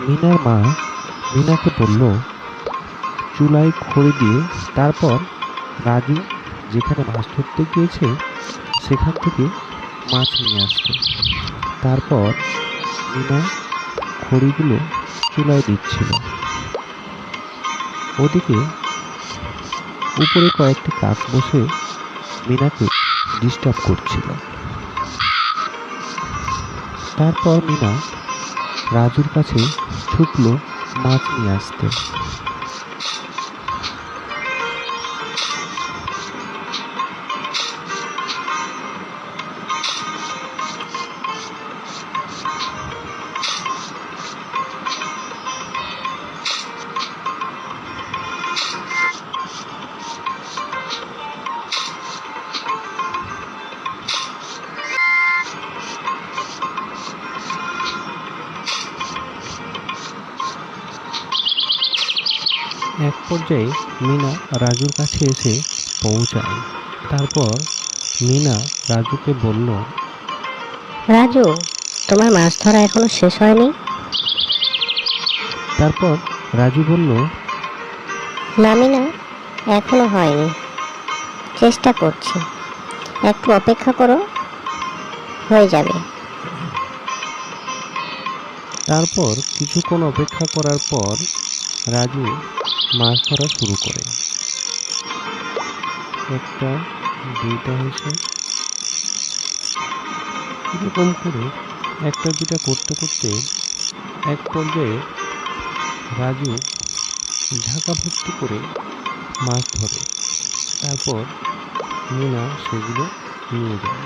মিনার মা মিনাকে বলল চুলায় খড়ি দিয়ে তারপর রাজু যেখানে মাছ ধরতে গিয়েছে সেখান থেকে মাছ নিয়ে আসতে। তারপর মিনা খড়িগুলো চুলায় দিচ্ছিল। ওদিকে উপরে কয়েকটি কাক বসে মিনাকে ডিস্টার্ব করছিল। তারপর মিনা রাজুর কাছে ছুটলো মাছ নিয়ে আসতে। এক পর্যায়ে মিনা রাজুর কাছে এসে পৌঁছায়। তারপর মিনা রাজুকে বলল, রাজু, তোমার মাছ ধরা এখনো শেষ হয়নি? তারপর রাজু বলল, না মিনা, এখনো হয়নি, চেষ্টা করছি, একটু অপেক্ষা করো, হয়ে যাবে। তারপর কিছুক্ষণ অপেক্ষা করার পর রাজু মাছ ধরা শুরু করে। একটা, দুইটা হয়েছে, এরকম করে একটা দুটা করতে করতে এক পর্যায়ে রাজু ঝাঁকা ভর্তি করে মাছ ধরে। তারপর মিনা সেগুলো নিয়ে যায়।